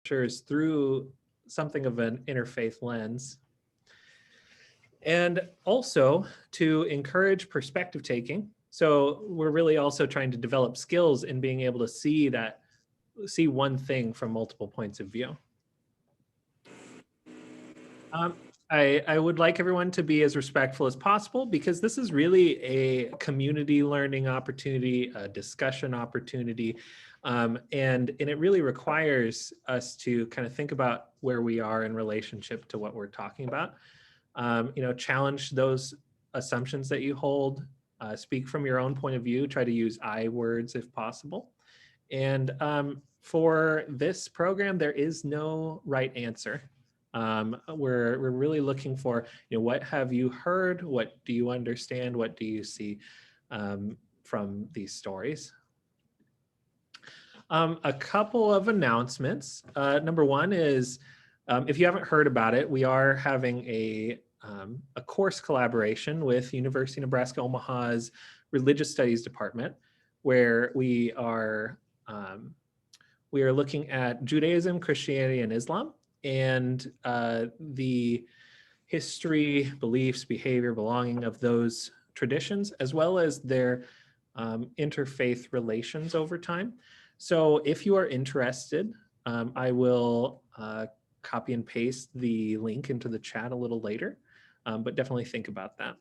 scriptures through something of an interfaith lens. And also to encourage perspective taking. So we're really also trying to develop skills in being able to see one thing from multiple points of view. I would like everyone to be as respectful as possible, because this is really a community learning opportunity, a discussion opportunity, and it really requires us to kind of think about where we are in relationship to what we're talking about. Challenge those assumptions that you hold, speak from your own point of view, try to use I words if possible. And for this program, there is no right answer. We're really looking for, what have you heard? What do you understand? What do you see from these stories? A couple of announcements. Number one is, if you haven't heard about it, we are having a course collaboration with University of Nebraska Omaha's Religious Studies Department, where we are looking at Judaism, Christianity, and Islam, and the history, beliefs, behavior, belonging of those traditions, as well as their interfaith relations over time. So if you are interested, I will copy and paste the link into the chat a little later, but definitely think about that.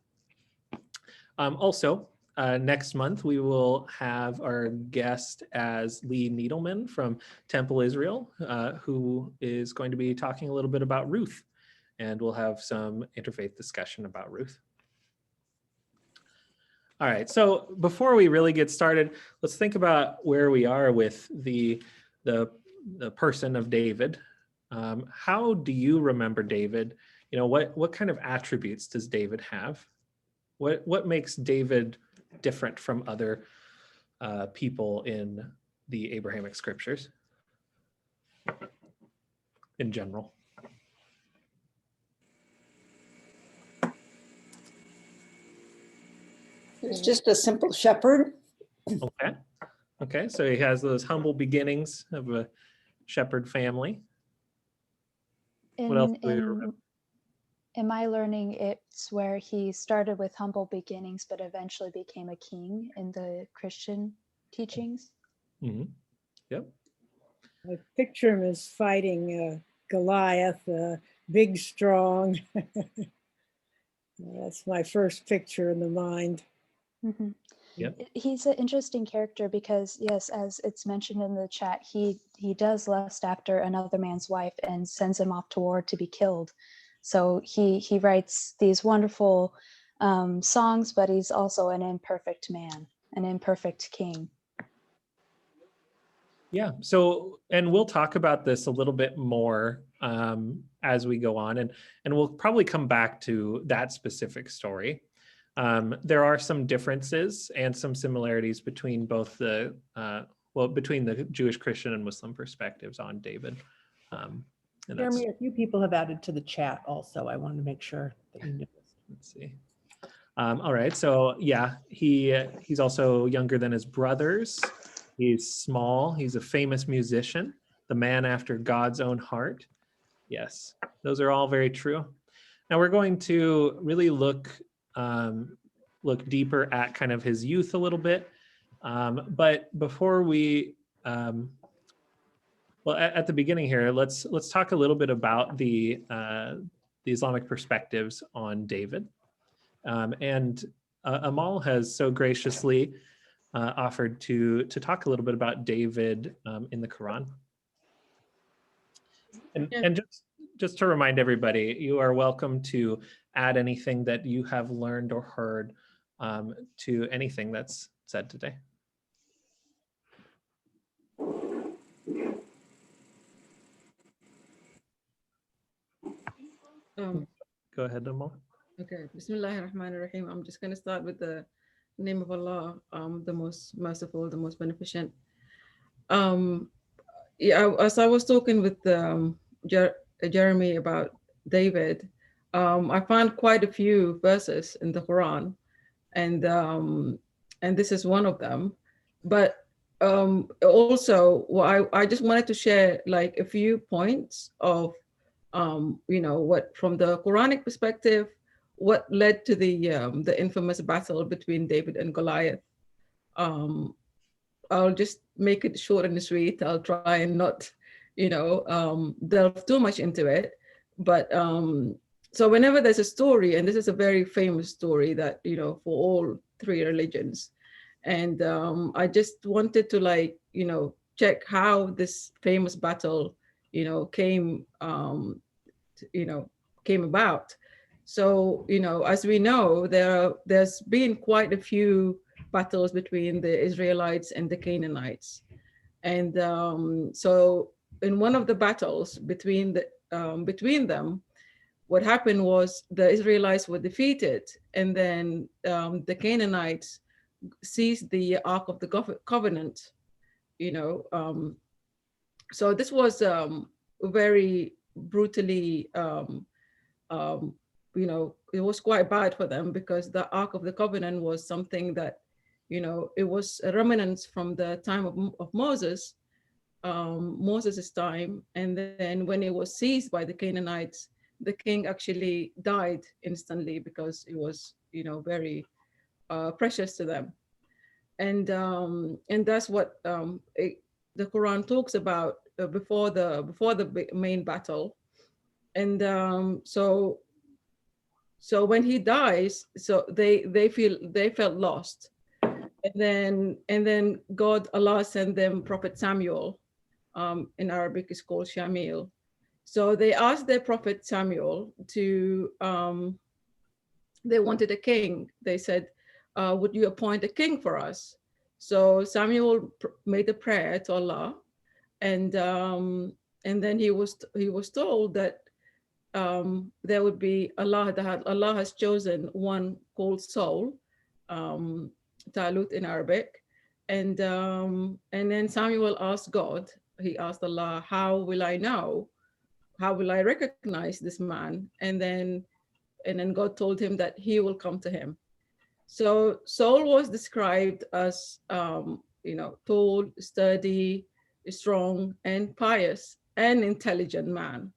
Also, next month, we will have our guest as Lee Needleman from Temple Israel, who is going to be talking a little bit about Ruth, and we'll have some interfaith discussion about Ruth. All right, so before we really get started, let's think about where we are with the person of David. How do you remember David? What kind of attributes does David have? What makes David different from other people in the Abrahamic scriptures in general? He's just a simple shepherd. Okay, so he has those humble beginnings of a shepherd family. What else do we remember? In my learning, it's where he started with humble beginnings, but eventually became a king in the Christian teachings. Mm-hmm. Yep. I picture him as fighting Goliath, big, strong. That's my first picture in the mind. Mm-hmm. Yep. He's an interesting character because, yes, as it's mentioned in the chat, he does lust after another man's wife and sends him off to war to be killed. So he writes these wonderful songs, but he's also an imperfect man, an imperfect king. Yeah, so, and we'll talk about this a little bit more as we go on, and we'll probably come back to that specific story. There are some differences and some similarities between both between the Jewish, Christian, and Muslim perspectives on David. Jeremy, a few people have added to the chat also. I wanted to make sure that you knew this. Let's see. All right, so yeah, he's also younger than his brothers. He's small. He's a famous musician, the man after God's own heart. Yes, those are all very true. Now we're going to really look deeper at kind of his youth a little bit. But before we, at the beginning here, let's talk a little bit about the Islamic perspectives on David. And Amal has so graciously offered to talk a little bit about David in the Quran. And just to remind everybody, you are welcome to add anything that you have learned or heard to anything that's said today. Go ahead, Amal. Okay, Bismillahirrahmanirrahim. I'm just going to start with the name of Allah, the most merciful, the most beneficent. As I was talking with Jeremy about David, I found quite a few verses in the Quran, and this is one of them. But also, well, I just wanted to share like a few points of, what from the Quranic perspective, what led to the infamous battle between David and Goliath. I'll just make it short and sweet. I'll try and not, delve too much into it. But so whenever there's a story, and this is a very famous story that, for all three religions, and I just wanted to check how this famous battle, came about. So, as we know, there's been quite a few battles between the Israelites and the Canaanites. And so in one of the battles between them, what happened was the Israelites were defeated, and then the Canaanites seized the Ark of the Covenant, so this was very brutally, it was quite bad for them, because the Ark of the Covenant was something that, it was a remnant from the time of Moses, Moses' time. And then when it was seized by the Canaanites, the king actually died instantly, because it was, very precious to them. And that's what the Quran talks about before the main battle. And so when he dies, so they felt lost. And then Allah sent them Prophet Samuel. In Arabic is called Shamil. So they asked their prophet Samuel to, they wanted a king. They said, would you appoint a king for us? So Samuel made a prayer to Allah, and then he was told that there would be Allah has chosen one called Saul, Talut in Arabic, and then Samuel asked God. He asked Allah, how will I know? How will I recognize this man? And then God told him that he will come to him. So Saul was described as, tall, sturdy, strong, and pious, and intelligent man.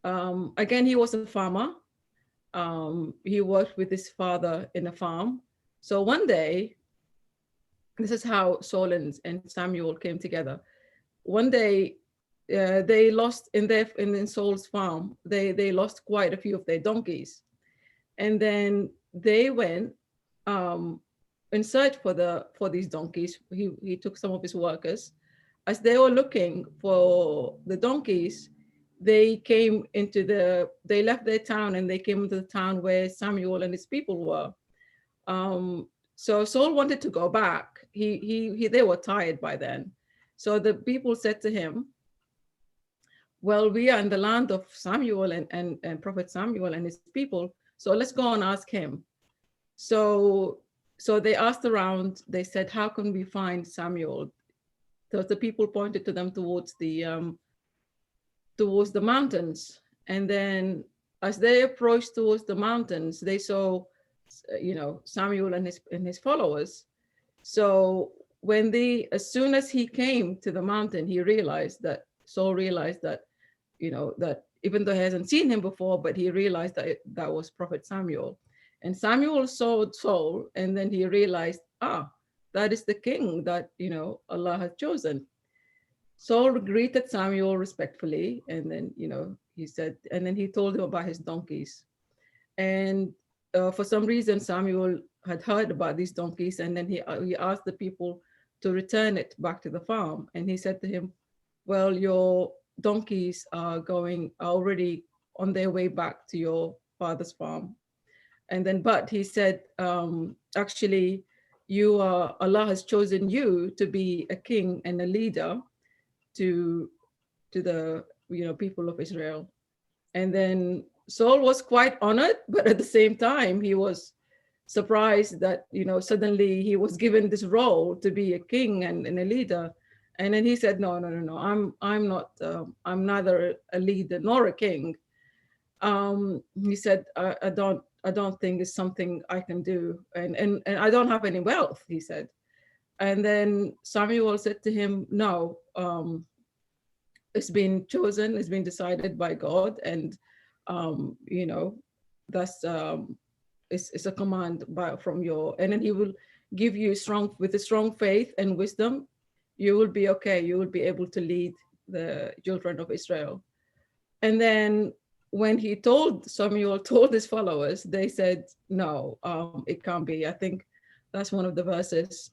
Again, he was a farmer. He worked with his father in a farm. So one day, this is how Saul and Samuel came together. One day, they lost in Saul's farm. They lost quite a few of their donkeys, and then they went in search for these donkeys. He took some of his workers. As they were looking for the donkeys, they left their town, and they came into the town where Samuel and his people were. So Saul wanted to go back. They were tired by then. So the people said to him, well, we are in the land of Samuel and Prophet Samuel and his people, so let's go and ask him. So they asked around. They said, how can we find Samuel? So the people pointed to them towards the mountains. And then as they approached towards the mountains, they saw, Samuel and his followers. So as soon as he came to the mountain, Saul realized that, that even though he hasn't seen him before, but he realized that that was Prophet Samuel. And Samuel saw Saul, and then he realized, that is the king that, Allah had chosen. Saul greeted Samuel respectfully, and then, he said, and then he told him about his donkeys. And for some reason, Samuel had heard about these donkeys, and then he asked the people to return it back to the farm. And he said to him, well, your donkeys are already on their way back to your father's farm. And then, but he said, actually, Allah has chosen you to be a king and a leader to the people of Israel. And then Saul was quite honored, but at the same time, he was surprised that suddenly he was given this role to be a king and a leader. And then he said, no, I'm not, I'm neither a leader nor a king. He said, I don't think it's something I can do, and I don't have any wealth, he said. And then Samuel said to him, no, it's been chosen, it's been decided by God. And, that's, it's a command from and then he will give you with a strong faith and wisdom, you will be okay. You will be able to lead the children of Israel. And then when Samuel told his followers, they said, no, it can't be. I think that's one of the verses.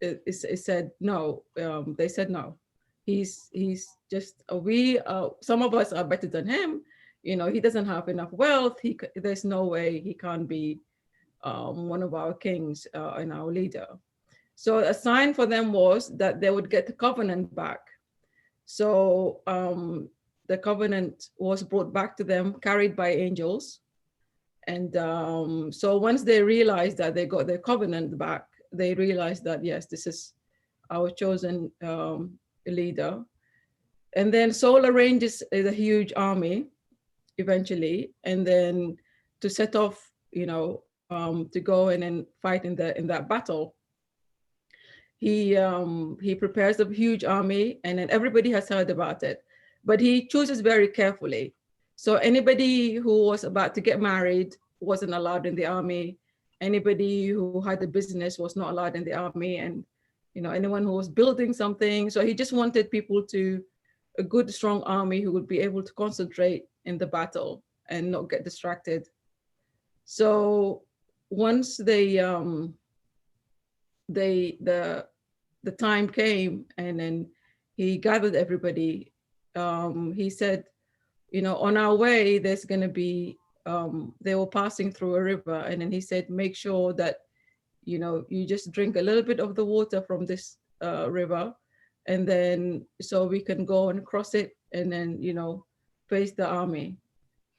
It said, no, they said, no, he's just, some of us are better than him. He doesn't have enough wealth. There's no way he can't be one of our kings and our leader. So a sign for them was that they would get the covenant back. So the covenant was brought back to them, carried by angels. And so once they realized that they got their covenant back, they realized that, yes, this is our chosen leader. And then Saul arranges a huge army eventually, and then to set off, to go and then fight in that battle. He prepares a huge army, and then everybody has heard about it, but he chooses very carefully. So anybody who was about to get married wasn't allowed in the army. Anybody who had a business was not allowed in the army, and anyone who was building something. So he just wanted people a good, strong army who would be able to concentrate in the battle and not get distracted. So once the time came, and then he gathered everybody, he said, on our way, there's going to be, they were passing through a river. And then he said, make sure that, you just drink a little bit of the water from this river. And then, so we can go and cross it and then, face the army.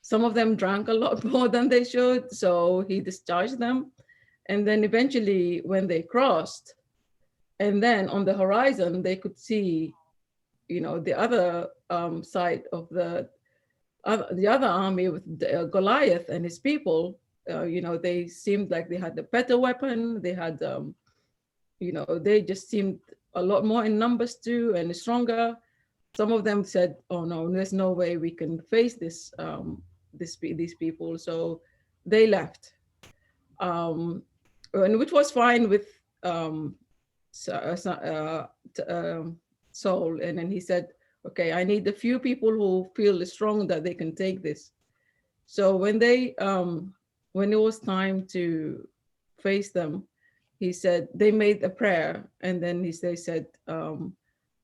Some of them drank a lot more than they should. So he discharged them. And then eventually when they crossed, and then on the horizon, they could see, the other side of the other army with Goliath and his people. They seemed like they had a better weapon. They had, they just seemed a lot more in numbers too and stronger. Some of them said, oh no, there's no way we can face these people. So they left, and which was fine with Saul. And then he said, okay, I need a few people who feel strong that they can take this. So when it was time to face them, he said, they made a prayer. And then they said,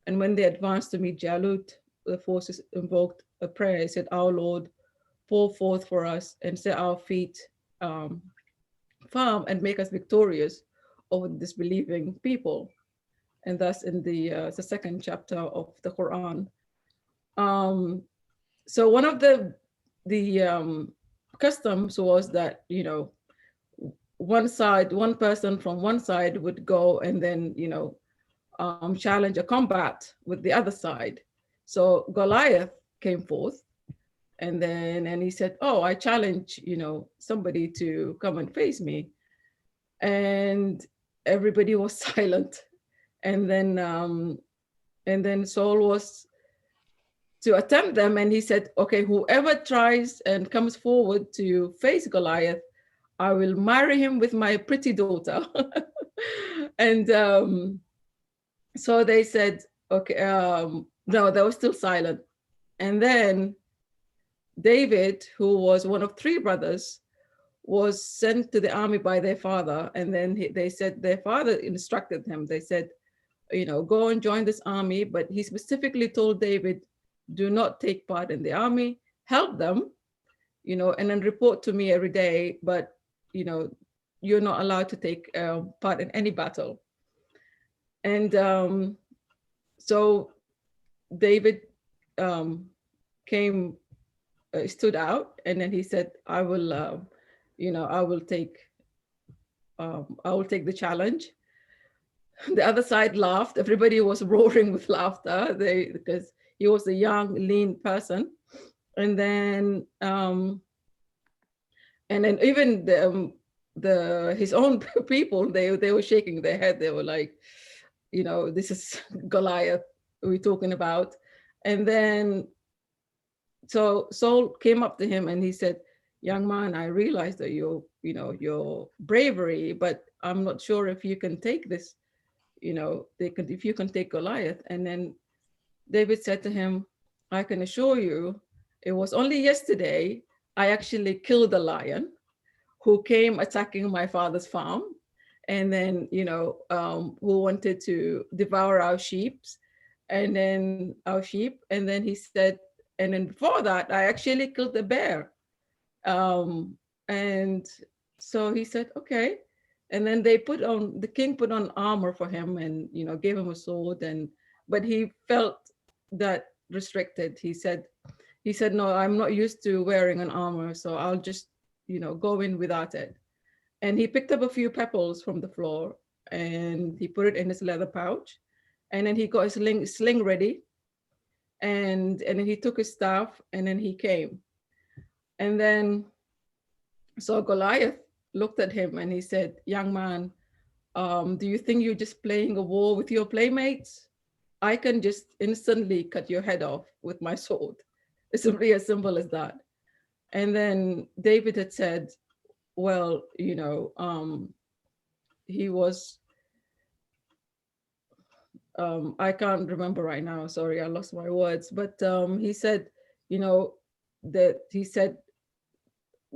and when they advanced to meet Jalut, the forces invoked a prayer. He said, our Lord, pour forth for us and set our feet firm and make us victorious over the disbelieving people. And that's in the second chapter of the Quran. So one of the customs was that, one person from one side would go and then, challenge a combat with the other side. So Goliath came forth, and he said, oh, I challenge, somebody to come and face me. And everybody was silent. And then Saul was to attempt them, and he said, okay, whoever tries and comes forward to face Goliath, I will marry him with my pretty daughter. And so they said, okay, no, they were still silent. And then David, who was one of 3 brothers, was sent to the army by their father. And then they said, their father instructed him. They said, go and join this army. But he specifically told David, do not take part in the army, help them, and then report to me every day. But, you're not allowed to take part in any battle. And so David stood out, and then he said, I will take the challenge. The other side laughed. Everybody was roaring with laughter because he was a young, lean person. And then even his own people, they were shaking their head. They were like, this is Goliath we're talking about. And then so Saul came up to him and he said, young man, I realize that your bravery, but I'm not sure if you can take this, if you can take Goliath. And then David said to him, I can assure you, it was only yesterday I actually killed a lion who came attacking my father's farm, and then, who wanted to devour our sheep. And then he said, and then before that, I actually killed a bear. And so he said, okay. And then the king put on armor for him and, gave him a sword. But he felt that restricted. He said, no, I'm not used to wearing an armor, so I'll just, go in without it. And he picked up a few pebbles from the floor and he put it in his leather pouch. And then he got his sling ready. And then he took his staff and then he came. And then, so Goliath looked at him and he said, young man, do you think you're just playing a war with your playmates? I can just instantly cut your head off with my sword. It's really as simple as that. And then David had said, well, he was, I can't remember right now, sorry, I lost my words, but he said,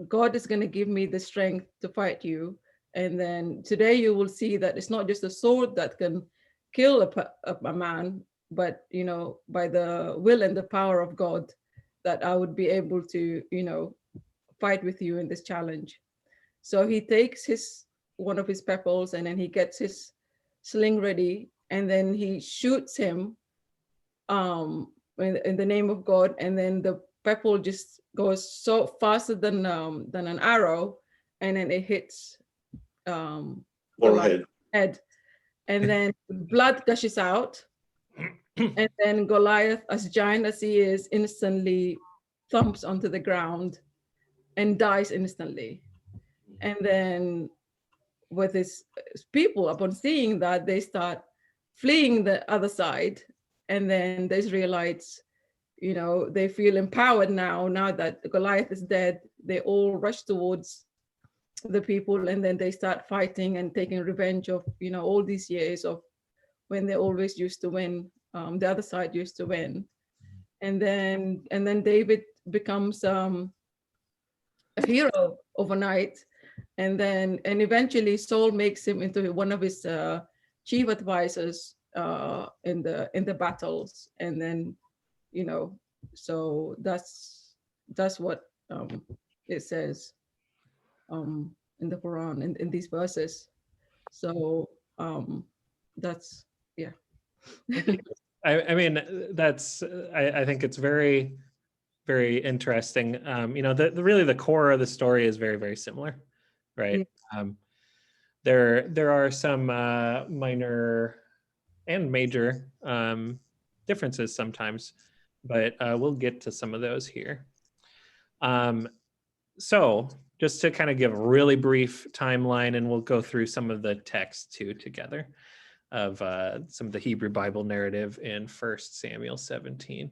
God is going to give me the strength to fight you. And then today you will see that it's not just a sword that can kill a man, but, by the will and the power of God, that I would be able to, fight with you in this challenge. So he takes one of his pebbles and then he gets his sling ready and then he shoots him in the name of God. And then the pebble just goes so faster than an arrow, and then it hits Forehead. head, and then blood gushes out, and then Goliath, as giant as he is, instantly thumps onto the ground and dies instantly. And then with his people, upon seeing that, they start fleeing the other side, and then the Israelites, they feel empowered now that Goliath is dead. They all rush towards the people, and then they start fighting and taking revenge of, all these years of when they always used to win. The other side used to win. And then David becomes a hero overnight. And eventually Saul makes him into one of his chief advisors in the battles. And then, so that's what it says in the Quran in these verses. So that's, yeah. I mean, that's, I think it's very, very interesting. Really the core of the story is very, very similar, right? Yeah. There are some minor and major differences sometimes, but we'll get to some of those here. So just to kind of give a really brief timeline, and we'll go through some of the text too together of some of the Hebrew Bible narrative in 1 Samuel 17.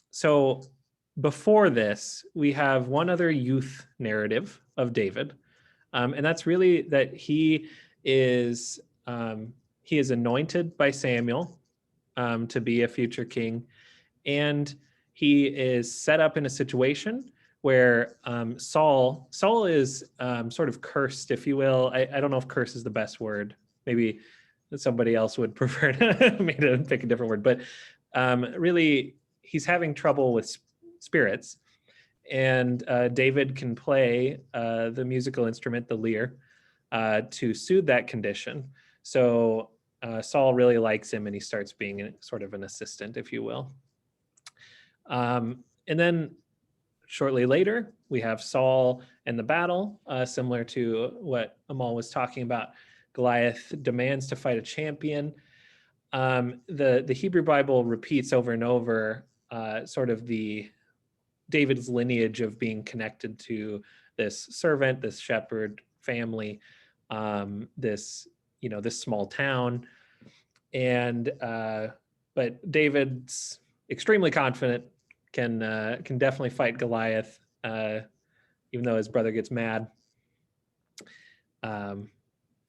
So before this, we have one other youth narrative of David, and that's really that he is anointed by Samuel to be a future king, and he is set up in a situation where Saul is sort of cursed, if you will. I don't know if curse is the best word. Maybe somebody else would prefer me to pick a different word, but really he's having trouble with spirits, and David can play the musical instrument, the lyre, to soothe that condition. So Saul really likes him, and he starts being sort of an assistant, if you will. And then shortly later, we have Saul and the battle, similar to what Amal was talking about. Goliath demands to fight a champion. The Hebrew Bible repeats over and over sort of David's lineage of being connected to this servant, this shepherd family, this small town. And but David's extremely confident, can definitely fight Goliath, even though his brother gets mad.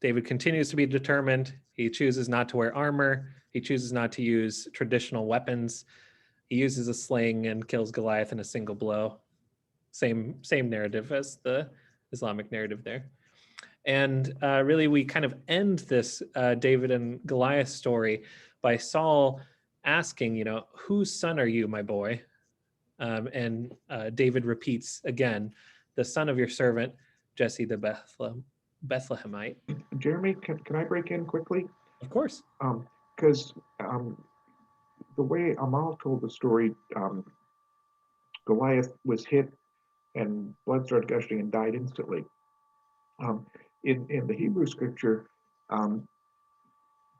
David continues to be determined. He chooses not to wear armor. He chooses not to use traditional weapons. He uses a sling and kills Goliath in a single blow. Same narrative as the Islamic narrative there. And really, we kind of end this David and Goliath story by Saul asking, whose son are you, my boy? And David repeats again, the son of your servant, Jesse the Bethlehemite. Jeremy, can I break in quickly? Of course. Because the way Amal told the story, Goliath was hit and blood started gushing and died instantly. In the Hebrew scripture,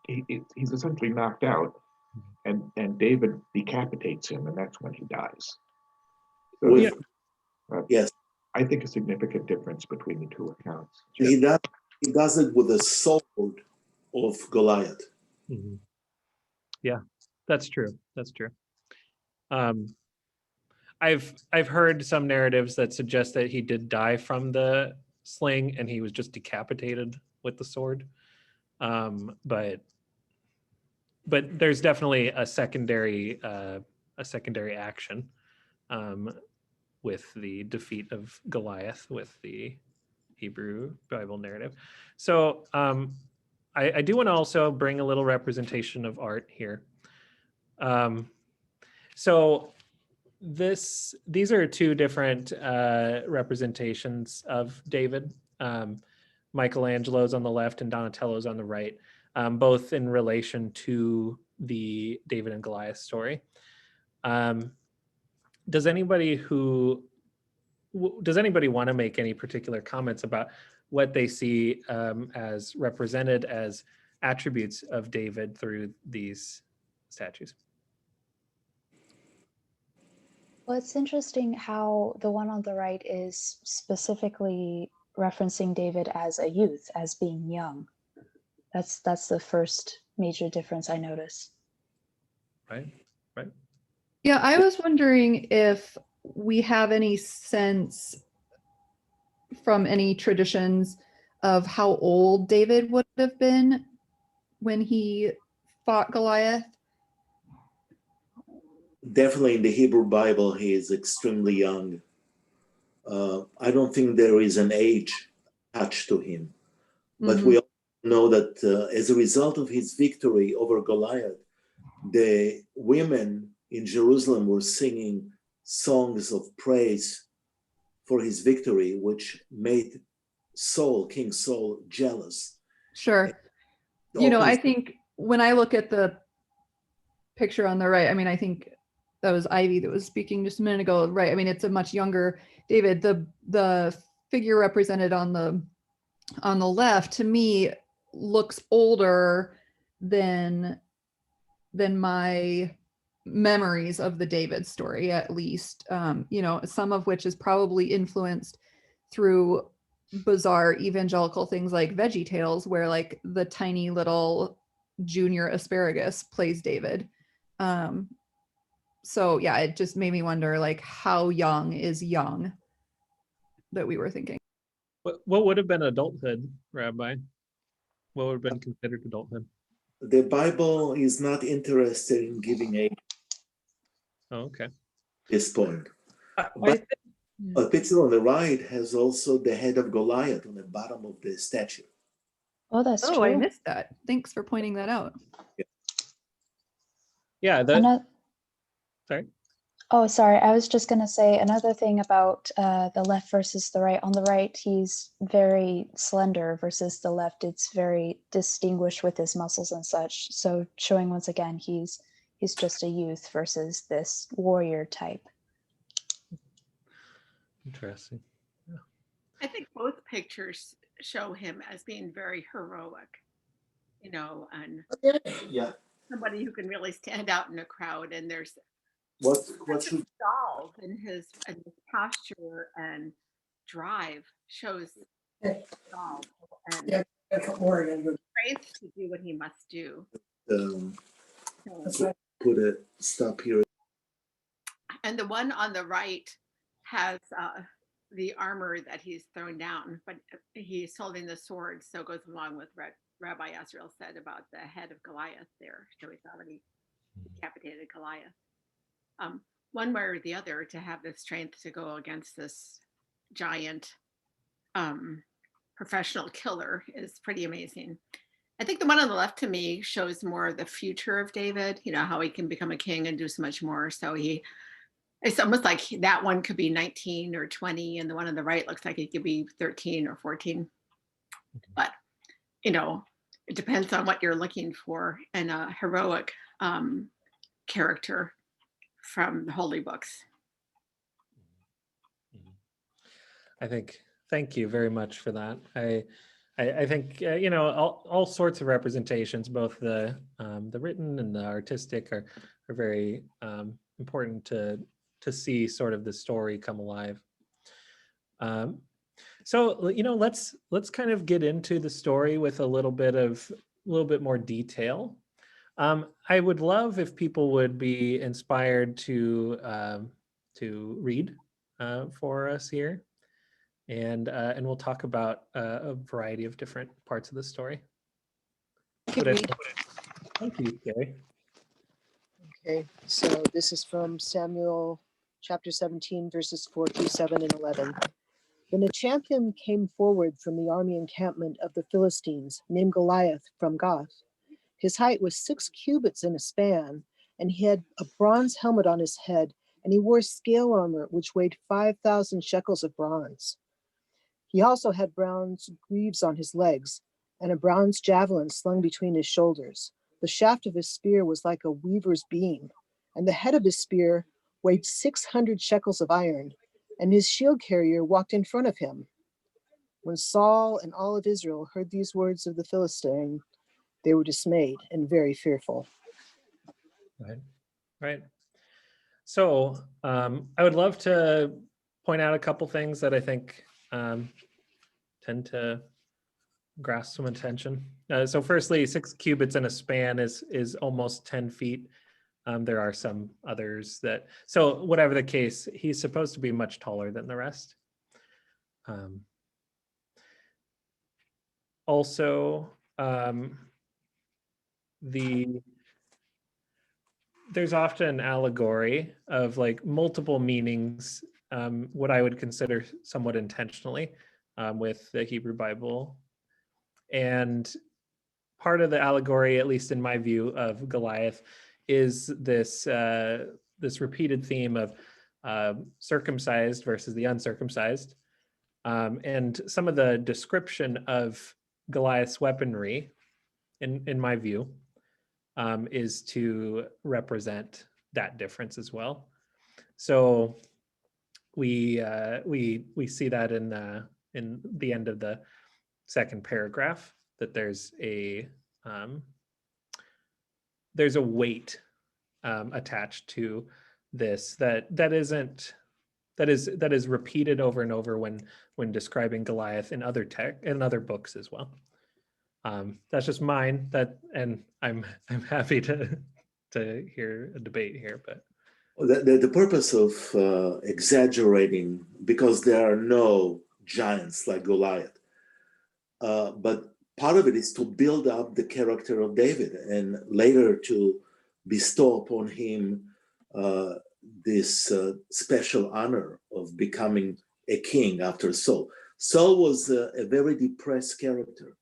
he's essentially knocked out, and David decapitates him, and that's when he dies. So With, yes, I think a significant difference between the two accounts. he does it with the sword of Goliath. Mm-hmm. Yeah, that's true. That's true. I've heard some narratives that suggest that he did die from the sling and he was just decapitated with the sword. But there's definitely a secondary action with the defeat of Goliath with the Hebrew Bible narrative. So I do want to also bring a little representation of art here. So these are two different representations of David. Michelangelo's on the left and Donatello's on the right, both in relation to the David and Goliath story. Does anybody want to make any particular comments about what they see as represented as attributes of David through these statues? Well, it's interesting how the one on the right is specifically referencing David as a youth, as being young. That's the first major difference I notice. Right. Yeah, I was wondering if we have any sense from any traditions of how old David would have been when he fought Goliath. Definitely in the Hebrew Bible, he is extremely young. I don't think there is an age attached to him. But we also know that as a result of his victory over Goliath, the women in Jerusalem were singing songs of praise for his victory, which made King Saul, jealous. Sure. I think when I look at the picture on the right, I think that was Ivy that was speaking just a minute ago, right? It's a much younger David. The figure represented on the left, to me, looks older than my memories of the David story, at least. Some of which is probably influenced through bizarre evangelical things like Veggie Tales, where like the tiny little junior asparagus plays David. So yeah, it just made me wonder, like, how young is young that we were thinking. What would have been adulthood, Rabbi? What would have been considered adulthood? The Bible is not interested in giving age Oh, okay. at this point. But a picture on the right has also the head of Goliath on the bottom of the statue. Oh, that's true. I missed that. Thanks for pointing that out. Yeah. Sorry. Oh, sorry. I was just going to say another thing about the left versus the right. On the right, he's very slender versus the left. It's very distinguished with his muscles and such. So showing once again, he's just a youth versus this warrior type. Interesting. Yeah. I think both pictures show him as being very heroic, and somebody who can really stand out in a crowd. And there's what should resolve in his posture and drive shows Okay. resolve and Yeah, strength to do what he must do. That's right. Put a stop here. And the one on the right has the armor that he's thrown down, but he's holding the sword, so it goes along with what Rabbi Yasriel said about the head of Goliath there. So he's already decapitated Goliath. One way or the other, to have the strength to go against this giant professional killer is pretty amazing. I think the one on the left to me shows more of the future of David, you know, how he can become a king and do so much more. So it's almost like that one could be 19 or 20, and the one on the right looks like it could be 13 or 14. But, you know, it depends on what you're looking for in a heroic character from the holy books. Thank you very much for that. I think you know, all sorts of representations, both the written and the artistic, are very important to see sort of the story come alive. So you know, let's kind of get into the story with a little bit more detail. I would love if people would be inspired to read for us here. And we'll talk about a variety of different parts of the story. Thank you, Gary. Okay, so this is from Samuel chapter 17, verses 4 through 7 and 11. Then a champion came forward from the army encampment of the Philistines, named Goliath from Gath. His height was 6 cubits and a span, and he had a bronze helmet on his head, and he wore scale armor, which weighed 5,000 shekels of bronze. He also had bronze greaves on his legs, and a bronze javelin slung between his shoulders. The shaft of his spear was like a weaver's beam, and the head of his spear weighed 600 shekels of iron, and his shield carrier walked in front of him. When Saul and all of Israel heard these words of the Philistine, they were dismayed and very fearful. Right. So I would love to point out a couple things that I think tend to grasp some attention. So firstly, 6 cubits in a span is almost 10 feet. There are some others so whatever the case, he's supposed to be much taller than the rest. Also, there's often an allegory of like multiple meanings, what I would consider somewhat intentionally with the Hebrew Bible. And part of the allegory, at least in my view, of Goliath is this repeated theme of circumcised versus the uncircumcised. And some of the description of Goliath's weaponry, in my view, is to represent that difference as well. So we see that in the end of the second paragraph, that there's a weight attached to this that is repeated over and over when describing Goliath in other books as well. That's just mine. And I'm happy to hear a debate here, but The purpose of exaggerating, because there are no giants like Goliath, but part of it is to build up the character of David and later to bestow upon him this special honor of becoming a king after Saul. Saul was a very depressed character.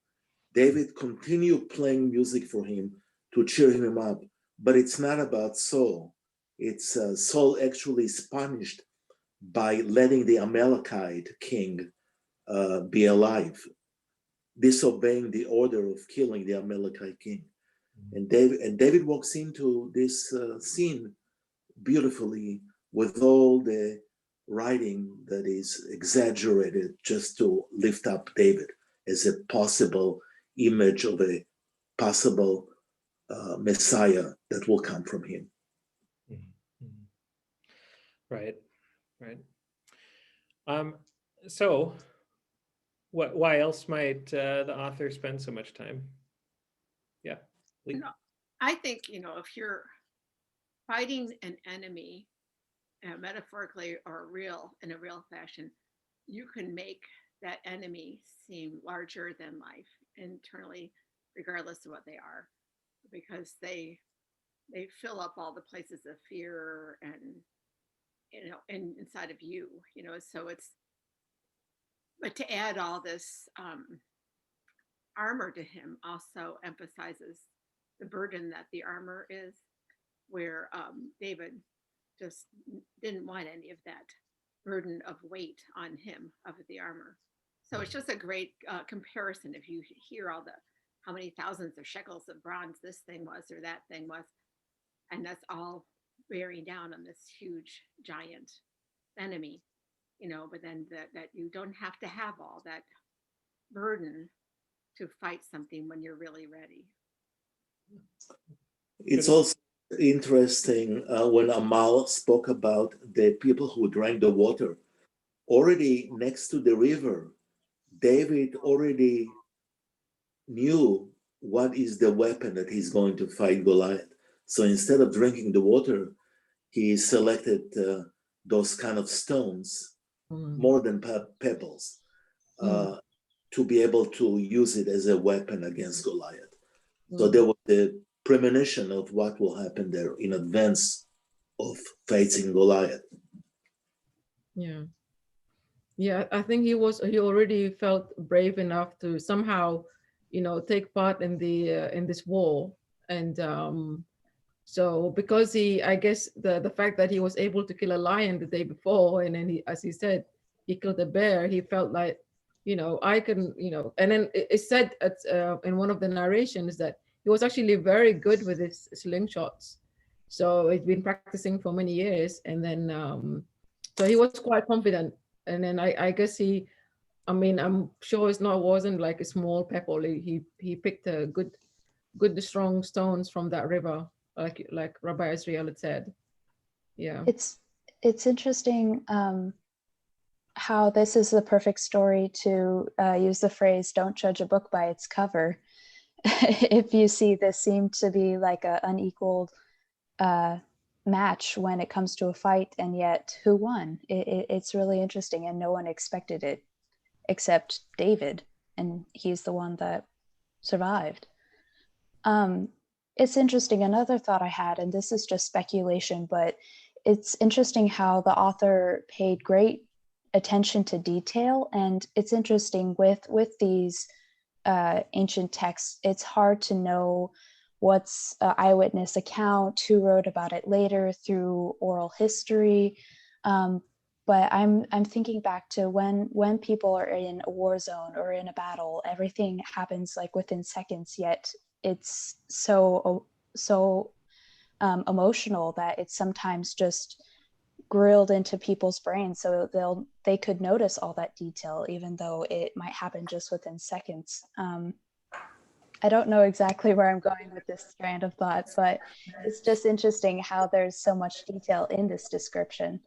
David continued playing music for him to cheer him up, but it's not about Saul. It's Saul actually is punished by letting the Amalekite king be alive, disobeying the order of killing the Amalekite king. And David walks into this scene beautifully with all the writing that is exaggerated just to lift up David as a possible image of a possible Messiah that will come from him. Right. So why else might the author spend so much time? Yeah. Lee? No, I think, if you're fighting an enemy, metaphorically or in a real fashion, you can make that enemy seem larger than life internally, regardless of what they are, because they fill up all the places of fear and inside of you, so but to add all this armor to him also emphasizes the burden that the armor is, where David just didn't want any of that burden of weight on him of the armor. So it's just a great comparison. If you hear how many thousands of shekels of bronze this thing was or that thing was, and that's all bearing down on this huge giant enemy, but then that you don't have to have all that burden to fight something when you're really ready. It's also interesting when Amal spoke about the people who drank the water. Already next to the river, David already knew what is the weapon that he's going to fight Goliath. So instead of drinking the water, he selected those kind of stones, more than pebbles, to be able to use it as a weapon against Goliath. So there was the premonition of what will happen there in advance of facing Goliath. Yeah, I think he already felt brave enough to somehow, take part in this war. And so because I guess the fact that he was able to kill a lion the day before, and then as he said, he killed a bear, he felt like, I can, and then it said in one of the narrations that he was actually very good with his slingshots. So he'd been practicing for many years, and then so he was quite confident. And then I guess I'm sure wasn't like a small pebble. He picked a good strong stones from that river, like Rabbi Israel had said. Yeah. It's interesting how this is the perfect story to use the phrase, don't judge a book by its cover. If you see, this seemed to be like an unequaled match when it comes to a fight, and yet who won? It's really interesting, and no one expected it except David, and he's the one that survived. It's interesting, another thought I had, and this is just speculation, but it's interesting how the author paid great attention to detail. And it's interesting with these ancient texts, it's hard to know what's an eyewitness account, who wrote about it later through oral history. But I'm thinking back to when people are in a war zone or in a battle, everything happens like within seconds, yet it's so emotional that it's sometimes just grilled into people's brains, so they could notice all that detail even though it might happen just within seconds. I don't know exactly where I'm going with this strand of thought, but it's just interesting how there's so much detail in this description.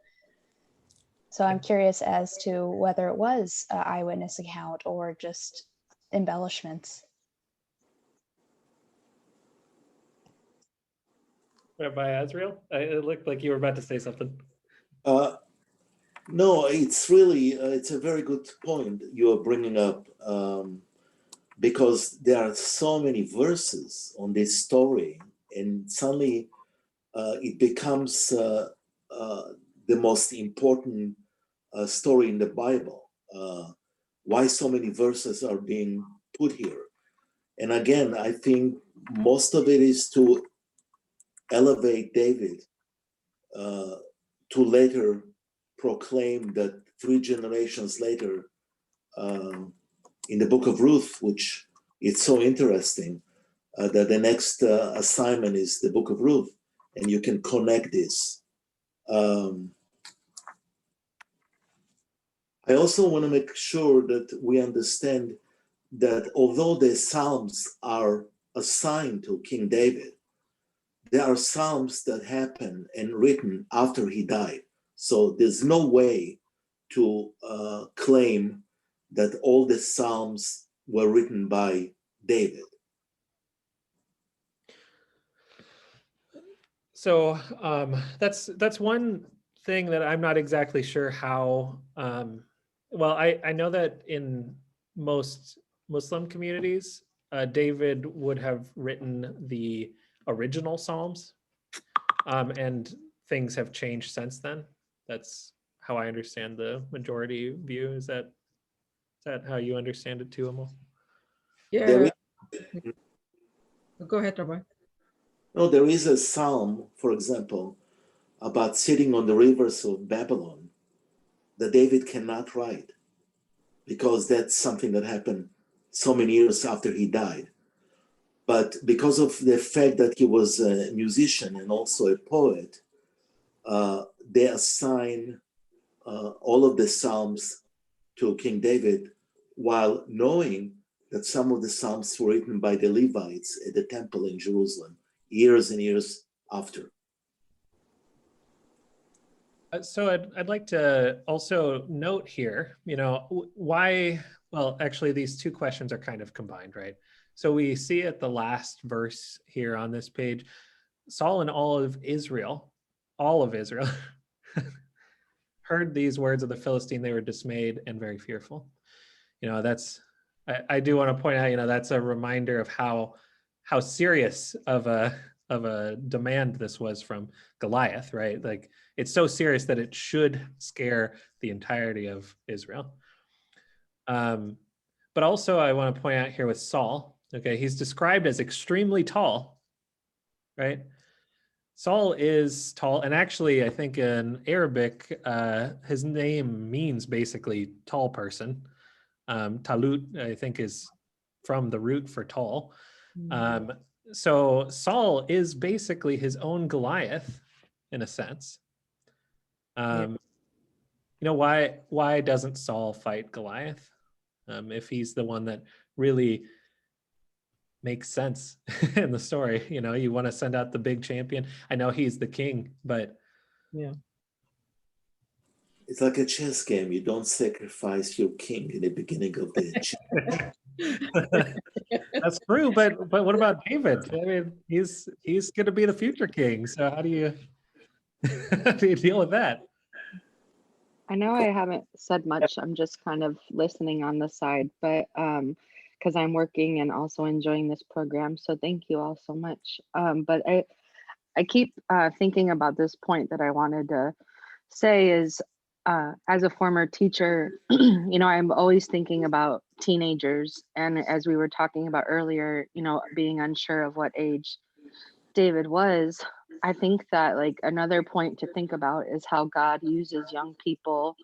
So I'm curious as to whether it was an eyewitness account or just embellishments. Rabbi Azrael, it looked like you were about to say something. No, it's really, it's a very good point you are bringing up, because there are so many verses on this story, and suddenly it becomes the most important story in the Bible. Why so many verses are being put here? And again, I think most of it is to elevate David to later proclaim that 3 generations later, in the book of Ruth, which it's so interesting, that the next assignment is the book of Ruth, and you can connect this. I also want to make sure that we understand that although the Psalms are assigned to King David, there are Psalms that happen and written after he died. So there's no way to claim that all the Psalms were written by David? So that's one thing that I'm not exactly sure how. Well, I know that in most Muslim communities, David would have written the original Psalms, and things have changed since then. That's how I understand the majority view. Is that how you understand it too, Amol? Yeah. Go ahead, Rabbi. No, there is a psalm, for example, about sitting on the rivers of Babylon that David cannot write because that's something that happened so many years after he died. But because of the fact that he was a musician and also a poet, they assign all of the Psalms to King David, while knowing that some of the Psalms were written by the Levites at the temple in Jerusalem years and years after. So I'd like to also note here, why, well, actually these two questions are kind of combined, right? So we see at the last verse here on this page, Saul and all of Israel, heard these words of the Philistine, they were dismayed and very fearful. That's, I do want to point out, that's a reminder of how serious of a demand this was from Goliath, right? Like, it's so serious that it should scare the entirety of Israel. But also I want to point out here with Saul, okay, he's described as extremely tall, right? Saul is tall, and actually I think in Arabic, his name means basically tall person. Talut, I think, is from the root for tall. So Saul is basically his own Goliath in a sense. Why doesn't Saul fight Goliath? If he's the one that really makes sense in the story, you want to send out the big champion. I know he's the king, but yeah, it's like a chess game. You don't sacrifice your king in the beginning of the chess. That's true, but what about David? I mean, he's going to be the future king. So how do you deal with that? I know I haven't said much. I'm just kind of listening on the side, but because I'm working and also enjoying this program. So thank you all so much. But I keep thinking about this point that I wanted to say is, as a former teacher, I'm always thinking about teenagers. And as we were talking about earlier, being unsure of what age David was, I think that like another point to think about is how God uses young people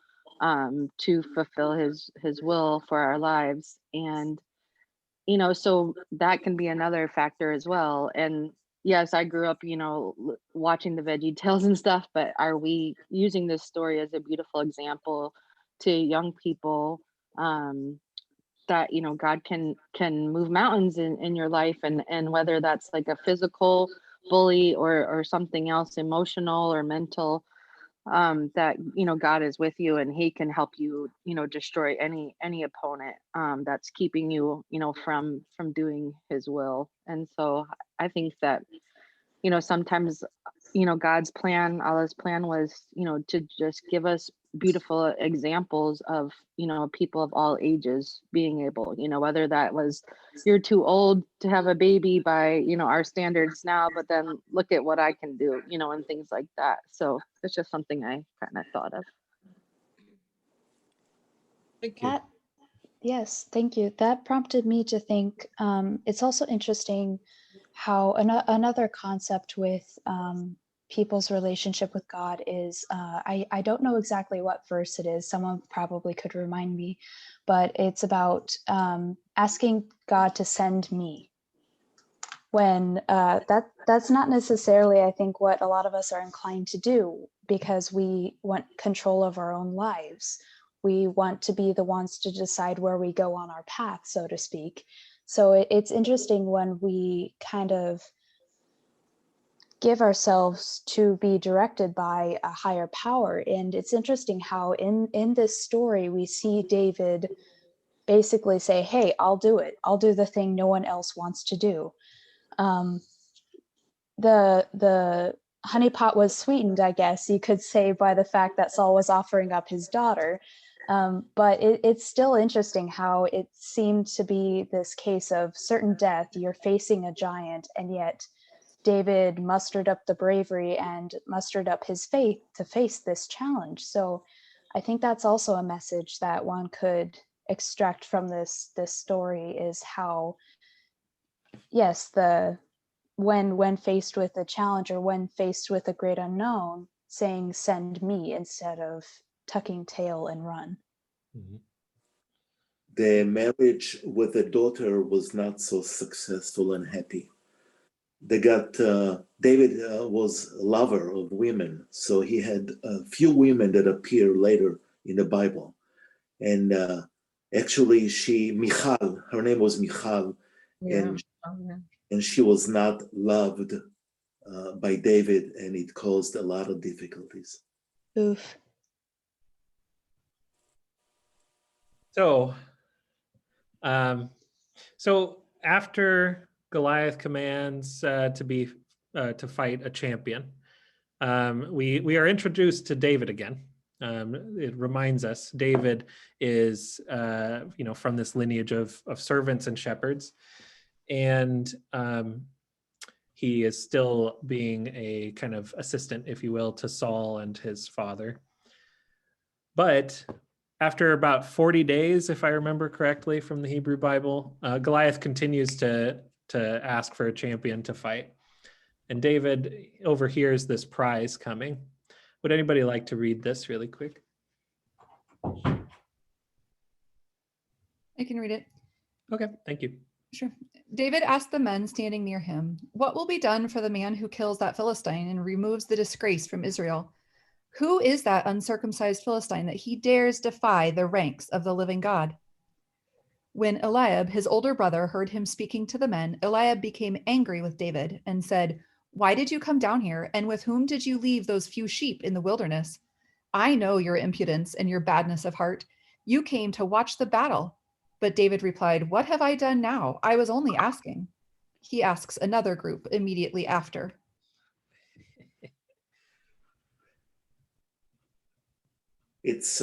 to fulfill his will for our lives. And, so that can be another factor as well. And yes, I grew up, watching the Veggie Tales and stuff, but are we using this story as a beautiful example to young people that, God can move mountains in your life, and whether that's like a physical bully or something else, emotional or mental, that God is with you and he can help you destroy any opponent that's keeping you from doing his will. And so I think that sometimes God's plan, Allah's plan was to just give us beautiful examples of people of all ages being able, whether that was you're too old to have a baby by our standards now, but then look at what I can do, and things like that. So it's just something I kind of thought of. thank you. Yes, thank you. That prompted me to think it's also interesting how another concept with people's relationship with God is, I don't know exactly what verse it is. Someone probably could remind me, but it's about asking God to send me. When that's not necessarily, I think, what a lot of us are inclined to do, because we want control of our own lives. We want to be the ones to decide where we go on our path, so to speak. So it's interesting when we kind of give ourselves to be directed by a higher power. And it's interesting how in this story we see David basically say, hey, I'll do it. I'll do the thing no one else wants to do. The honeypot was sweetened, I guess you could say, by the fact that Saul was offering up his daughter. But it's still interesting how it seemed to be this case of certain death. You're facing a giant, and yet David mustered up the bravery and mustered up his faith to face this challenge. So I think that's also a message that one could extract from this story, is how, yes, when faced with a challenge or when faced with a great unknown, saying send me instead of tucking tail and run. Mm-hmm. The marriage with the daughter was not so successful and happy. They got David was a lover of women, so he had a few women that appear later in the Bible. And actually, Michal, her name was Michal, and she was not loved by David, and it caused a lot of difficulties. Oof. So, so after Goliath commands to fight a champion, we are introduced to David again. It reminds us David is from this lineage of servants and shepherds, and he is still being a kind of assistant, if you will, to Saul and his father. But after about 40 days, if I remember correctly from the Hebrew Bible, Goliath continues to ask for a champion to fight. And David overhears this prize coming. Would anybody like to read this really quick? I can read it. Okay, thank you. Sure. David asked the men standing near him, "What will be done for the man who kills that Philistine and removes the disgrace from Israel? Who is that uncircumcised Philistine that he dares defy the ranks of the living God?" When Eliab, his older brother, heard him speaking to the men, Eliab became angry with David and said, "Why did you come down here? And with whom did you leave those few sheep in the wilderness? I know your impudence and your badness of heart. You came to watch the battle." But David replied, "What have I done now? I was only asking." He asks another group immediately after. It's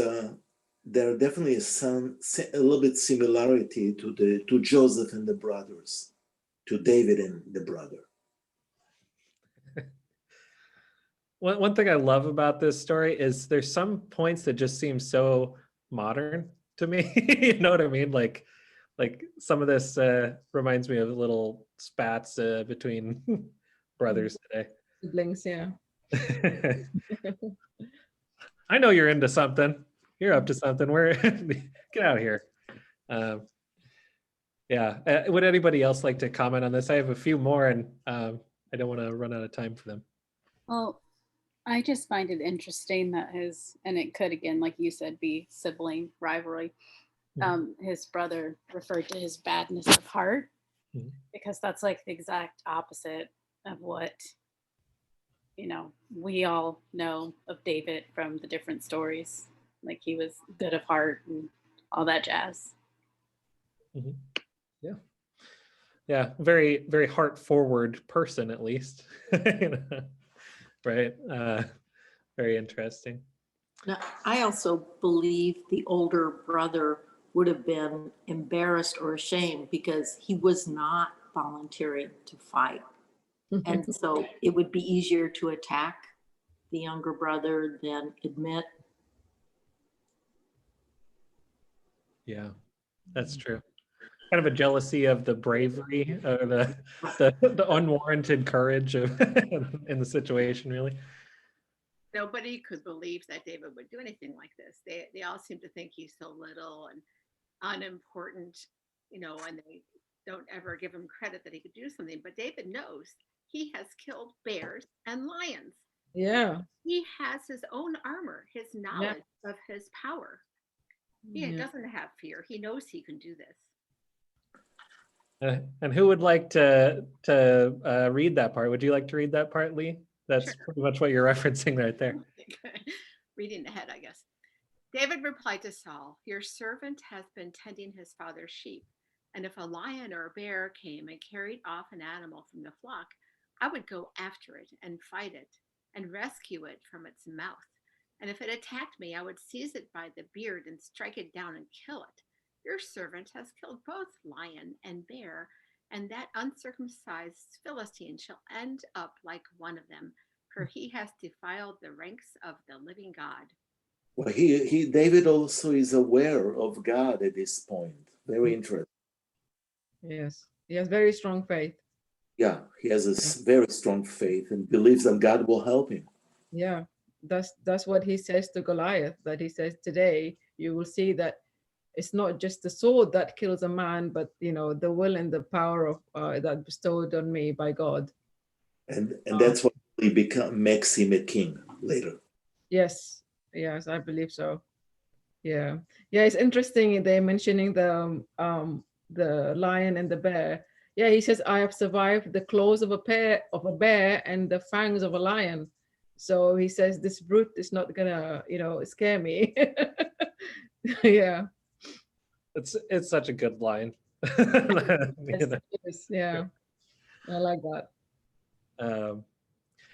there are definitely a little bit similarity to Joseph and the brothers, to David and the brother. One thing I love about this story is there's some points that just seem so modern to me. You know what I mean? Like some of this reminds me of little spats between brothers today. Siblings, yeah. I know you're into something. You're up to something. Get out of here. Yeah. Would anybody else like to comment on this? I have a few more, and I don't want to run out of time for them. Well, I just find it interesting that and it could, again, like you said, be sibling rivalry. His brother referred to his badness of heart, because that's like the exact opposite of what, we all know of David from the different stories. Like, he was good of heart and all that jazz. Yeah. Yeah. Very, very heart forward person, at least. Right. Very interesting. Now, I also believe the older brother would have been embarrassed or ashamed because he was not volunteering to fight. And so it would be easier to attack the younger brother than admit. Yeah, that's true. Kind of a jealousy of the bravery or the unwarranted courage of in the situation, really. Nobody could believe that David would do anything like this. They all seem to think he's so little and unimportant, and they don't ever give him credit that he could do something. But David knows he has killed bears and lions. Yeah. He has his own armor, his knowledge of his power. He doesn't have fear. He knows he can do this. And who would like to read that part? Would you like to read that part, Lee? That's Sure. pretty much what you're referencing right there. Reading ahead, I guess. David replied to Saul, "Your servant has been tending his father's sheep, and if a lion or a bear came and carried off an animal from the flock, I would go after it and fight it and rescue it from its mouth. And if it attacked me, I would seize it by the beard and strike it down and kill it. Your servant has killed both lion and bear, and that uncircumcised Philistine shall end up like one of them, for he has defiled the ranks of the living God." Well, David also is aware of God at this point. Very interesting. Yes, he has very strong faith. Yeah, he has a very strong faith and believes that God will help him. Yeah, that's what he says to Goliath, that he says, today you will see that it's not just the sword that kills a man, but the will and the power of that bestowed on me by God. And that's what really makes him a king later. Yes, I believe so. Yeah, it's interesting they're mentioning the lion and the bear. Yeah, he says, I have survived the claws of a bear and the fangs of a lion. So he says this brute is not gonna scare me. Yeah, it's such a good line. Yeah, I like that.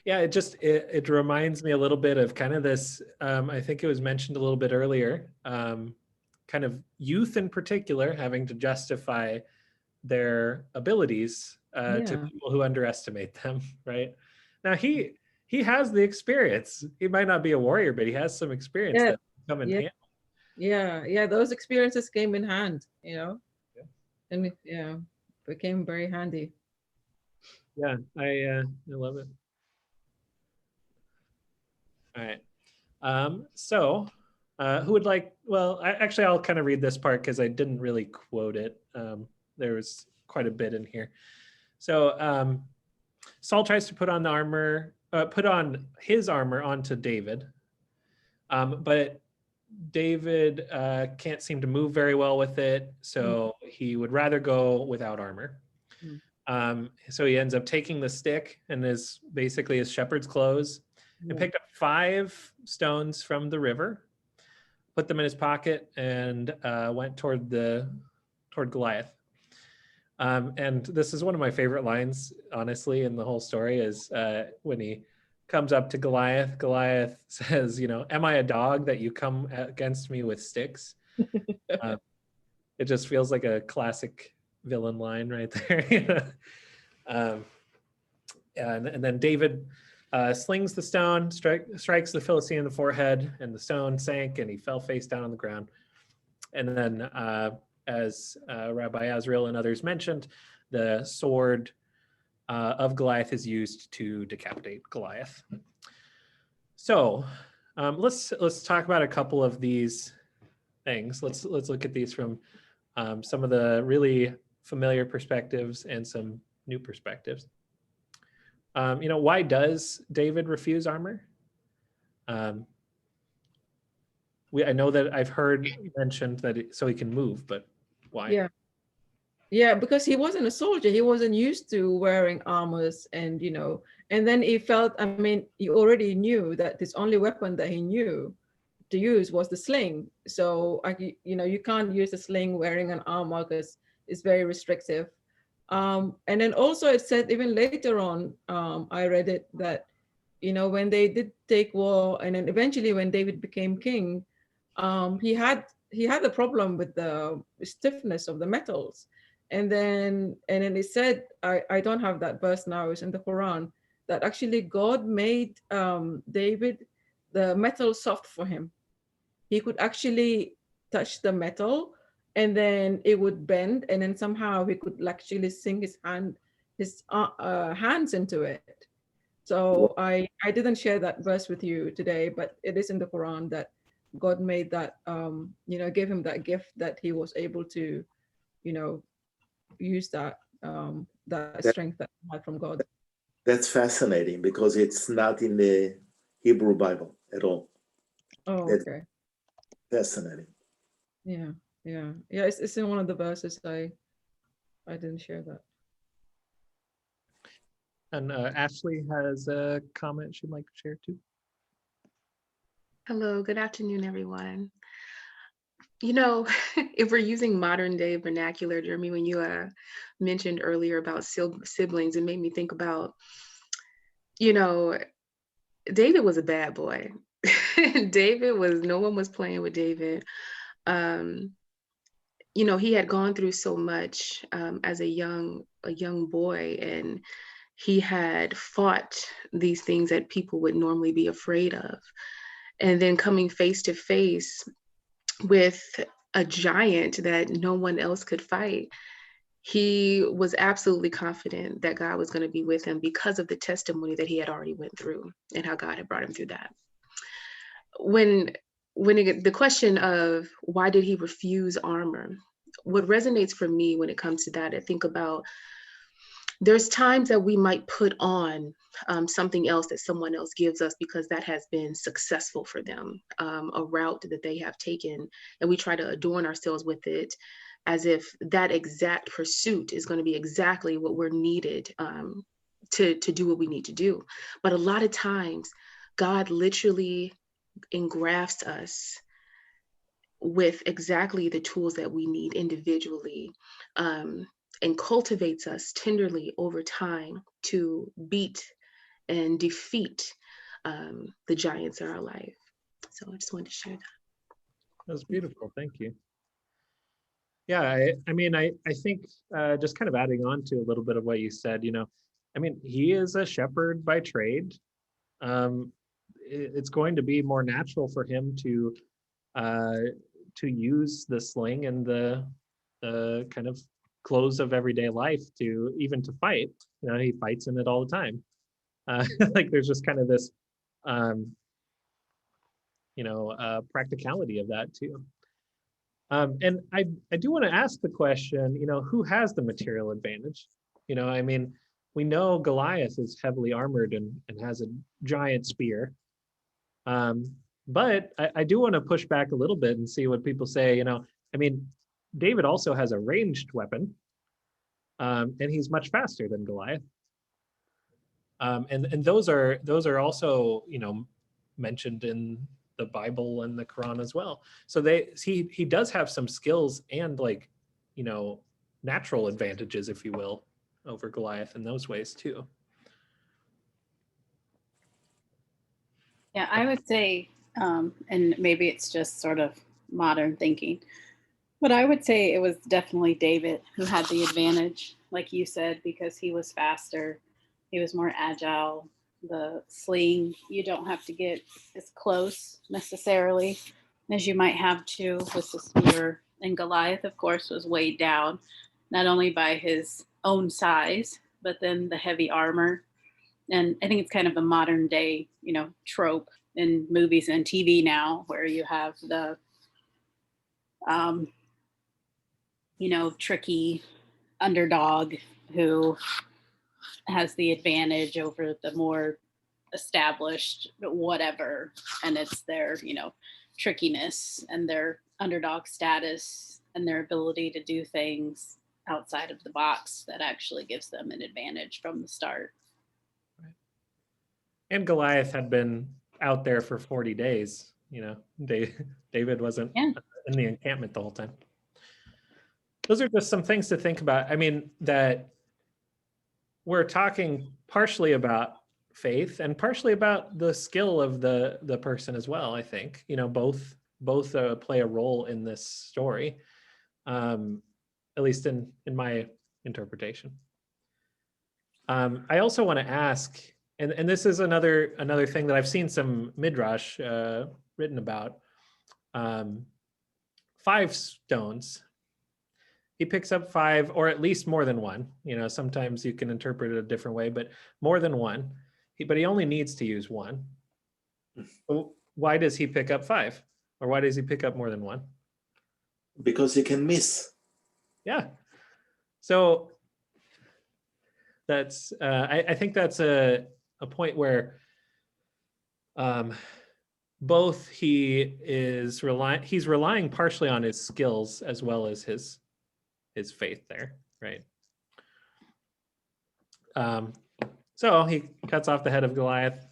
Yeah, it reminds me a little bit of kind of this, I think it was mentioned a little bit earlier, kind of youth in particular having to justify their abilities to people who underestimate them, right? Now he has the experience. He might not be a warrior, but he has some experience that come in handy. Yeah, those experiences came in hand, and became very handy. Yeah, I love it. All right. So who would like, well, actually, I'll kind of read this part because I didn't really quote it. There was quite a bit in here. So Saul tries to put on his armor onto David, but David can't seem to move very well with it, so he would rather go without armor. So he ends up taking the stick and basically his shepherd's clothes and picked up 5 stones from the river, put them in his pocket, and went toward Goliath. And this is one of my favorite lines, honestly, in the whole story, is when he comes up to Goliath. Goliath says, "Am I a dog that you come against me with sticks?" It just feels like a classic villain line right there. And then David slings the stone, strikes the Philistine in the forehead, and the stone sank, and he fell face down on the ground. And then, as Rabbi Azrael and others mentioned, the sword of Goliath is used to decapitate Goliath. So let's talk about a couple of these things. Let's look at these from some of the really familiar perspectives and some new perspectives. Why does David refuse armor? I know that I've heard mentioned that so he can move, but why? Yeah, because he wasn't a soldier. He wasn't used to wearing armors, and then he felt, he already knew that his only weapon that he knew to use was the sling. So you can't use the sling wearing an armor because it's very restrictive. And then also it said even later on, I read it that when they did take war, and then eventually when David became king, he had a problem with the stiffness of the metals. And then it said, I don't have that verse now, it's in the Quran, that actually God made David the metal soft for him. He could actually touch the metal and then it would bend, and then somehow he could actually sink his hands into it. So I didn't share that verse with you today, but it is in the Quran that God made that, gave him that gift that he was able to, use that strength that he had from God. That's fascinating because it's not in the Hebrew Bible at all. Oh, That's okay. fascinating. Yeah. It's in one of the verses I I didn't share that. And Ashley has a comment she'd like to share too. Hello, good afternoon, everyone. You know, if we're using modern day vernacular, Jeremy, when you mentioned earlier about siblings, it made me think about, you know, David was a bad boy. No one was playing with David. You know, he had gone through so much as a young boy, and he had fought these things that people would normally be afraid of. And then coming face to face with a giant that no one else could fight, he was absolutely confident that God was going to be with him because of the testimony that he had already went through and how God had brought him through that. The question of why did he refuse armor, what resonates for me when it comes to that, I think about there's times that we might put on something else that someone else gives us because that has been successful for them, a route that they have taken, and we try to adorn ourselves with it as if that exact pursuit is going to be exactly what we're needed to do what we need to do. But a lot of times, God literally engrafts us with exactly the tools that we need individually, and cultivates us tenderly over time to beat and defeat the giants in our life. So I just wanted to share that. That was beautiful. Thank you. Yeah, I mean, I think just kind of adding on to a little bit of what you said, you know, I mean, he is a shepherd by trade. It's going to be more natural for him to use the sling and the kind of clothes of everyday life to even to fight. You know, he fights in it all the time. Like there's just kind of this, practicality of that too. And I do want to ask the question, you know, who has the material advantage? You know, I mean, we know Goliath is heavily armored and has a giant spear. But I do want to push back a little bit and see what people say. You know, I mean, David also has a ranged weapon, and he's much faster than Goliath. And those are also, you know, mentioned in the Bible and the Quran as well. So he does have some skills and, like, you know, natural advantages, if you will, over Goliath in those ways too. Yeah, I would say, and maybe it's just sort of modern thinking, but I would say it was definitely David who had the advantage, like you said, because he was faster, he was more agile. The sling, you don't have to get as close necessarily as you might have to with the spear. And Goliath, of course, was weighed down, not only by his own size, but then the heavy armor. And I think it's kind of a modern day, you know, trope in movies and TV now, where you have the, you know, tricky underdog who has the advantage over the more established whatever, and it's their, you know, trickiness and their underdog status and their ability to do things outside of the box that actually gives them an advantage from the start. And Goliath had been out there for 40 days. You know, David wasn't in the encampment the whole time. Those are just some things to think about. I mean, that we're talking partially about faith and partially about the skill of the person as well. I think, you know, both play a role in this story, at least in my interpretation. I also want to ask, and this is another thing that I've seen some midrash written about. 5 stones. He picks up 5, or at least more than one. You know, sometimes you can interpret it a different way, but more than one. But he only needs to use 1. So why does he pick up 5? Or why does he pick up more than 1? Because he can miss. Yeah. So that's I think that's a point where both he's relying partially on his skills as well as his faith there, right? So he cuts off the head of Goliath.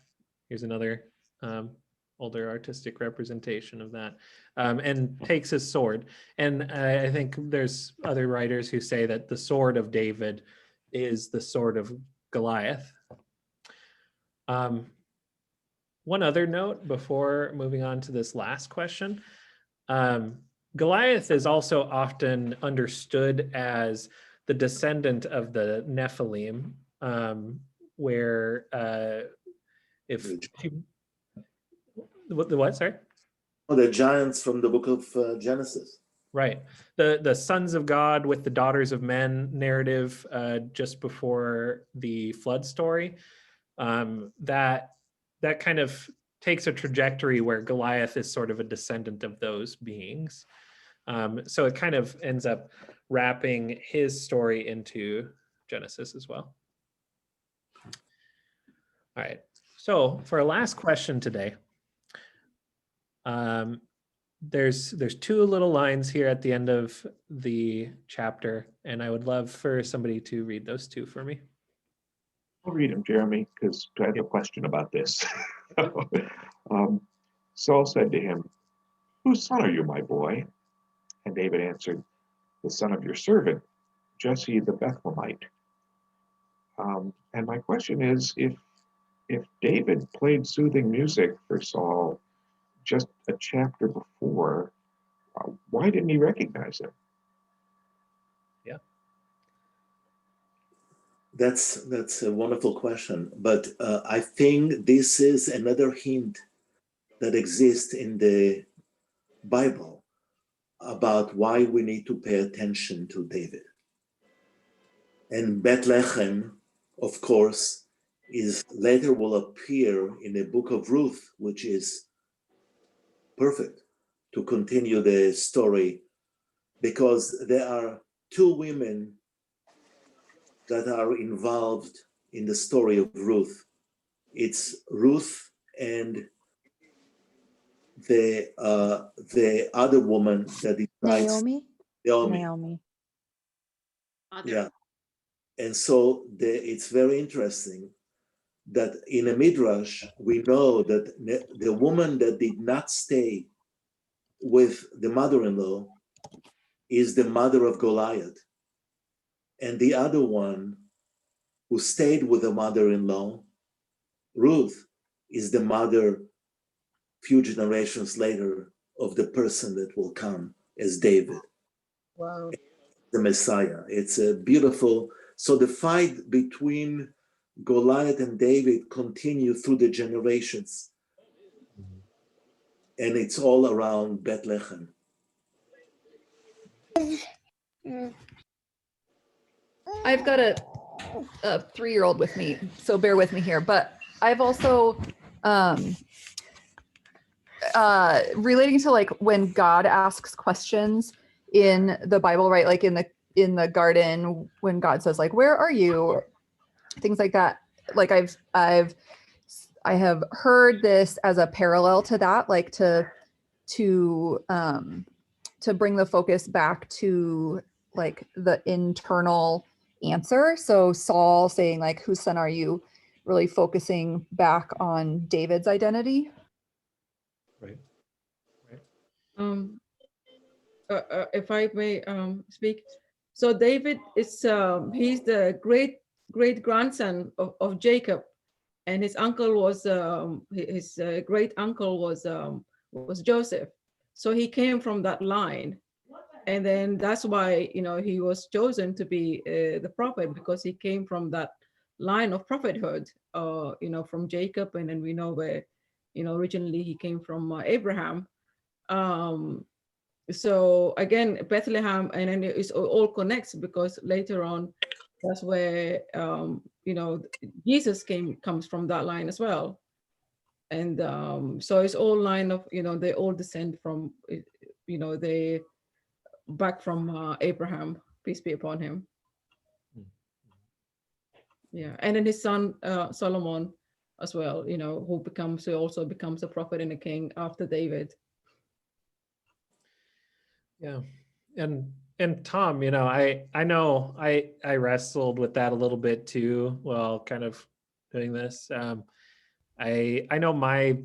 Here's another older artistic representation of that, and takes his sword. And I think there's other writers who say that the sword of David is the sword of Goliath. One other note before moving on to this last question. Goliath is also often understood as the descendant of the Nephilim, where what, sorry? Oh, the giants from the book of Genesis. Right. The sons of God with the daughters of men narrative just before the flood story, that kind of takes a trajectory where Goliath is sort of a descendant of those beings. So it kind of ends up wrapping his story into Genesis as well. All right. So for our last question today, there's two little lines here at the end of the chapter, and I would love for somebody to read those two for me. I'll read them, Jeremy, because I have a question about this. Saul said to him, "Whose son are you, my boy?" And David answered, "The son of your servant, Jesse the Bethlehemite." And my question is, if David played soothing music for Saul just a chapter before, why didn't he recognize him? Yeah. That's a wonderful question, but I think this is another hint that exists in the Bible about why we need to pay attention to David. And Bethlehem, of course, is later will appear in the book of Ruth, which is perfect to continue the story, because there are two women that are involved in the story of Ruth. It's Ruth and the other woman that decides, Naomi. Yeah. And so it's very interesting that in a midrash, we know that the woman that did not stay with the mother-in-law is the mother of Goliath. And the other one who stayed with the mother-in-law, Ruth, is the mother few generations later of the person that will come as David. Wow. The Messiah. It's a beautiful, so the fight between Goliath and David continue through the generations. And it's all around Bethlehem. I've got a 3-year-old with me, so bear with me here. But I've also relating to like when God asks questions in the Bible, right? Like in the garden when God says like, "Where are you?" Things like that. Like I have heard this as a parallel to that, like to bring the focus back to like the internal answer. So Saul saying like, "Whose son are you?" really focusing back on David's identity. Right. If I may speak, so David is he's the great grandson of Jacob, and his uncle was his great uncle was Joseph. So he came from that line, and then that's why he was chosen to be the prophet, because he came from that line of prophethood, from Jacob, and then we know where originally he came from Abraham. So again, Bethlehem, and then it all connects, because later on, that's where Jesus comes from that line as well, and so it's all line of they all descend from they back from Abraham, peace be upon him. Yeah, and then his son Solomon as well, who also becomes a prophet and a king after David. Yeah, and and Tom, you know, I know I wrestled with that a little bit too, while kind of doing this. I know my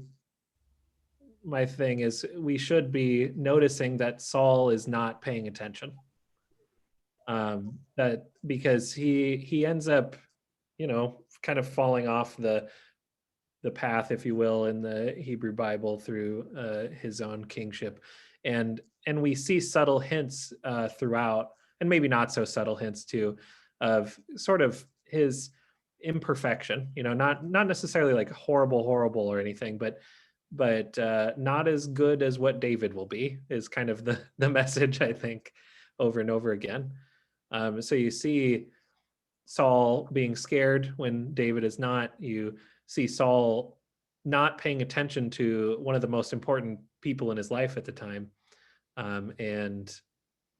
thing is we should be noticing that Saul is not paying attention. That because he ends up, you know, kind of falling off the path, if you will, in the Hebrew Bible through his own kingship, and we see subtle hints throughout, and maybe not so subtle hints too, of sort of his imperfection. You know, not necessarily like horrible or anything, but not as good as what David will be, is kind of the message, I think, over and over again. So you see Saul being scared when David is not. You see Saul not paying attention to one of the most important people in his life at the time, and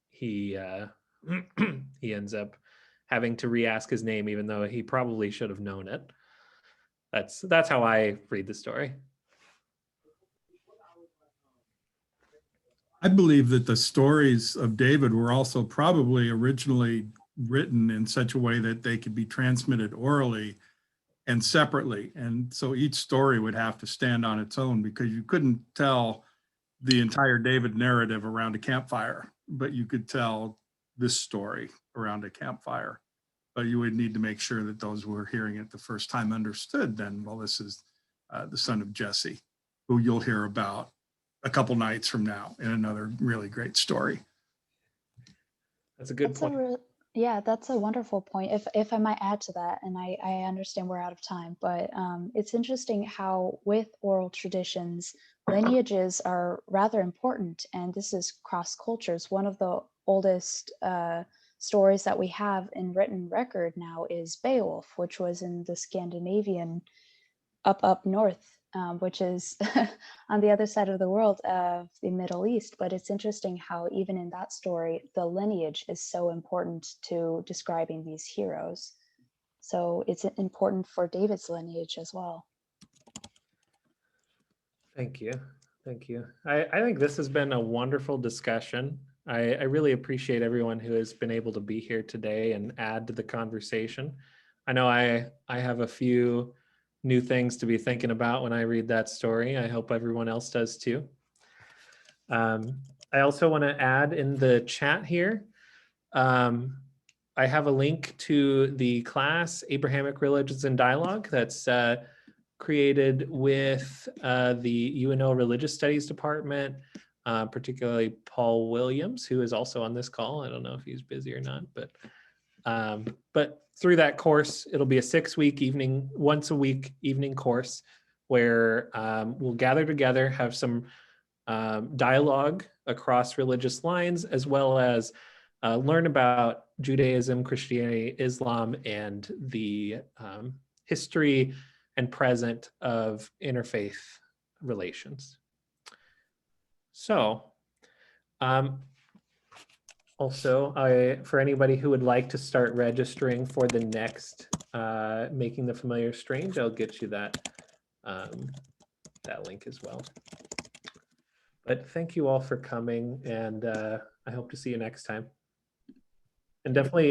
he he ends up having to re-ask his name, even though he probably should have known it. That's how I read the story. I believe that the stories of David were also probably originally written in such a way that they could be transmitted orally and separately. And so each story would have to stand on its own, because you couldn't tell the entire David narrative around a campfire, but you could tell this story around a campfire. But you would need to make sure that those who were hearing it the first time understood then, well, this is the son of Jesse, who you'll hear about a couple nights from now in another really great story. That's a good point. Yeah, that's a wonderful point. If I might add to that, and I understand we're out of time, but it's interesting how with oral traditions, lineages are rather important, and this is cross cultures. One of the oldest stories that we have in written record now is Beowulf, which was in the Scandinavian up north, which is on the other side of the world of the Middle East. But it's interesting how even in that story, the lineage is so important to describing these heroes. So it's important for David's lineage as well. Thank you. Thank you. I think this has been a wonderful discussion. I really appreciate everyone who has been able to be here today and add to the conversation. I know I have a few new things to be thinking about when I read that story. I hope everyone else does too. I also want to add in the chat here, I have a link to the class Abrahamic Religions and Dialogue that's created with the UNO Religious Studies Department, particularly Paul Williams, who is also on this call. I don't know if he's busy or not, but through that course, it'll be a 6-week evening, once a week evening course where we'll gather together, have some dialogue across religious lines, as well as learn about Judaism, Christianity, Islam, and the history and present of interfaith relations. So, also, for anybody who would like to start registering for the next Making the Familiar Strange, I'll get you that link as well. But thank you all for coming, and I hope to see you next time. And definitely